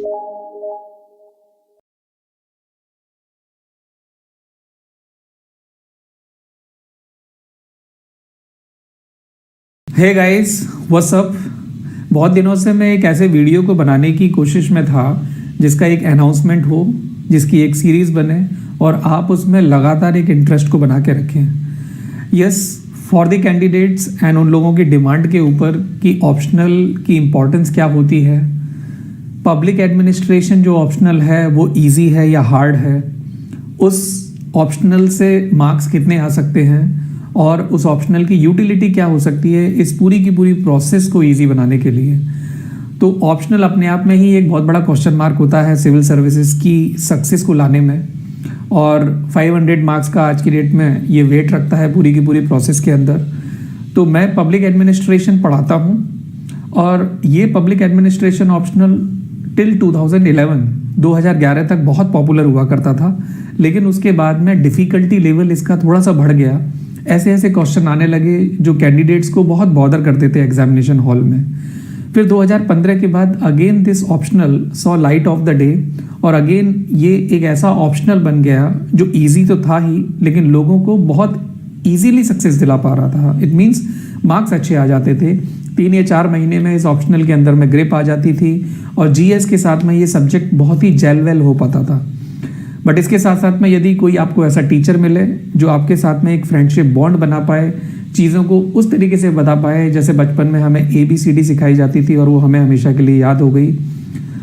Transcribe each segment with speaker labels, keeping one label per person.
Speaker 1: Hey guys, what's up. बहुत दिनों से मैं एक ऐसे वीडियो को बनाने की कोशिश में था जिसका एक अनाउंसमेंट हो, जिसकी एक सीरीज़ बने और आप उसमें लगातार एक इंटरेस्ट को बना के रखें। Yes, for the candidates and उन लोगों की डिमांड के ऊपर कि ऑप्शनल की इम्पोर्टेंस क्या होती है, पब्लिक एडमिनिस्ट्रेशन जो ऑप्शनल है वो इजी है या हार्ड है, उस ऑप्शनल से मार्क्स कितने आ सकते हैं और उस ऑप्शनल की यूटिलिटी क्या हो सकती है, इस पूरी की पूरी प्रोसेस को इजी बनाने के लिए। तो ऑप्शनल अपने आप में ही एक बहुत बड़ा क्वेश्चन मार्क होता है सिविल सर्विसेज की सक्सेस को लाने में, और 500 मार्क्स का आज की डेट में ये वेट रखता है पूरी की पूरी प्रोसेस के अंदर। तो मैं पब्लिक एडमिनिस्ट्रेशन पढ़ाता हूँ और ये पब्लिक एडमिनिस्ट्रेशन ऑप्शनल टिल 2011 तक बहुत पॉपुलर हुआ करता था, लेकिन उसके बाद में डिफ़िकल्टी लेवल इसका थोड़ा सा बढ़ गया। ऐसे ऐसे क्वेश्चन आने लगे जो कैंडिडेट्स को बहुत बॉदर करते थे एग्जामिनेशन हॉल में। फिर 2015 के बाद again this optional saw light of the day, और अगेन ये एक ऐसा ऑप्शनल बन गया जो इजी तो था ही, लेकिन लोगों को बहुत इजीली सक्सेस दिला पा रहा था। इट मीन्स मार्क्स अच्छे आ जाते थे, 3 या 4 महीने में इस ऑप्शनल के अंदर में ग्रिप आ जाती थी और जीएस के साथ में ये सब्जेक्ट बहुत ही जेल वेल हो पाता था। बट इसके साथ साथ में यदि कोई आपको ऐसा टीचर मिले जो आपके साथ में एक फ्रेंडशिप बॉन्ड बना पाए, चीज़ों को उस तरीके से बता पाए जैसे बचपन में हमें ABCD सिखाई जाती थी और वो हमें हमेशा के लिए याद हो गई,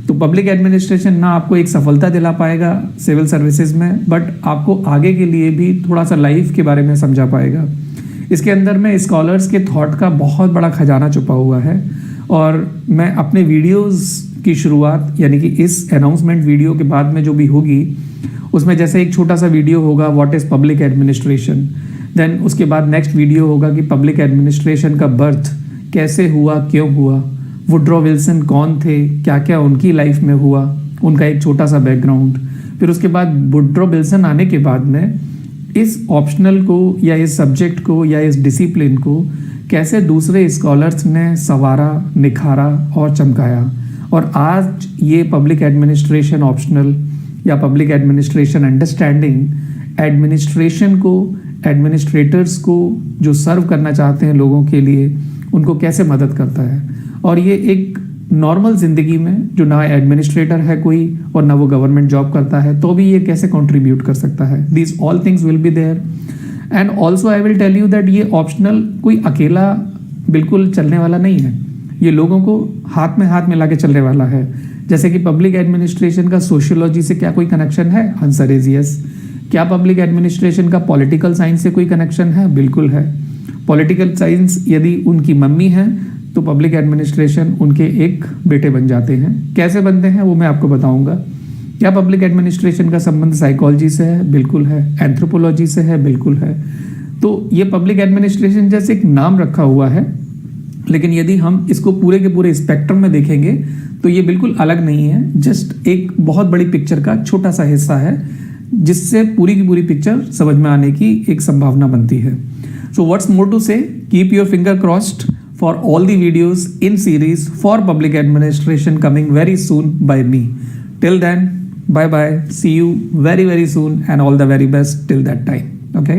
Speaker 1: तो पब्लिक एडमिनिस्ट्रेशन ना आपको एक सफलता दिला पाएगा सिविल सर्विसेज में, बट आपको आगे के लिए भी थोड़ा सा लाइफ के बारे में समझा पाएगा। इसके अंदर में स्कॉलर्स के थॉट का बहुत बड़ा खजाना छुपा हुआ है, और मैं अपने वीडियोज़ की शुरुआत यानी कि इस अनाउंसमेंट वीडियो के बाद में जो भी होगी उसमें जैसे एक छोटा सा वीडियो होगा what is public administration, then उसके बाद नेक्स्ट वीडियो होगा कि पब्लिक एडमिनिस्ट्रेशन का बर्थ कैसे हुआ, क्यों हुआ, वुड्रो विल्सन कौन थे, क्या क्या उनकी लाइफ में हुआ, उनका एक छोटा सा बैकग्राउंड। फिर उसके बाद वुड्रो विल्सन आने के बाद में इस ऑप्शनल को या इस सब्जेक्ट को या इस डिसिप्लिन को कैसे दूसरे स्कॉलर्स ने संवारा, निखारा और चमकाया, और आज ये पब्लिक एडमिनिस्ट्रेशन ऑप्शनल या पब्लिक एडमिनिस्ट्रेशन अंडरस्टैंडिंग एडमिनिस्ट्रेशन को, एडमिनिस्ट्रेटर्स को जो सर्व करना चाहते हैं लोगों के लिए, उनको कैसे मदद करता है। और ये एक नॉर्मल ज़िंदगी में जो ना एडमिनिस्ट्रेटर है कोई और ना वो गवर्नमेंट जॉब करता है तो भी ये कैसे कंट्रीब्यूट कर सकता है। These all things will be there, and also I will tell you that ये ऑप्शनल कोई अकेला बिल्कुल चलने वाला नहीं है, ये लोगों को हाथ में हाथ मिला के चलने वाला है। जैसे कि पब्लिक एडमिनिस्ट्रेशन का सोशियोलॉजी से क्या कोई कनेक्शन है? Answer is yes. क्या पब्लिक एडमिनिस्ट्रेशन का पॉलिटिकल साइंस से कोई कनेक्शन है? बिल्कुल है। पॉलिटिकल साइंस यदि उनकी मम्मी है तो पब्लिक एडमिनिस्ट्रेशन उनके एक बेटे बन जाते हैं। कैसे बनते हैं वो मैं आपको बताऊंगा। क्या पब्लिक एडमिनिस्ट्रेशन का संबंध साइकोलॉजी से है? बिल्कुल है। एंथ्रोपोलॉजी से है? बिल्कुल है। तो ये पब्लिक एडमिनिस्ट्रेशन जैसे एक नाम रखा हुआ है, लेकिन यदि हम इसको पूरे के पूरे स्पेक्ट्रम में देखेंगे तो ये बिल्कुल अलग नहीं है, जस्ट एक बहुत बड़ी पिक्चर का छोटा सा हिस्सा है जिससे पूरी की पूरी पिक्चर समझ में आने की एक संभावना बनती है। So what's more to say, keep your finger crossed for all the videos in series for public administration coming very soon by me. Till then, bye bye, see you very very soon and all the very best till that time. Okay.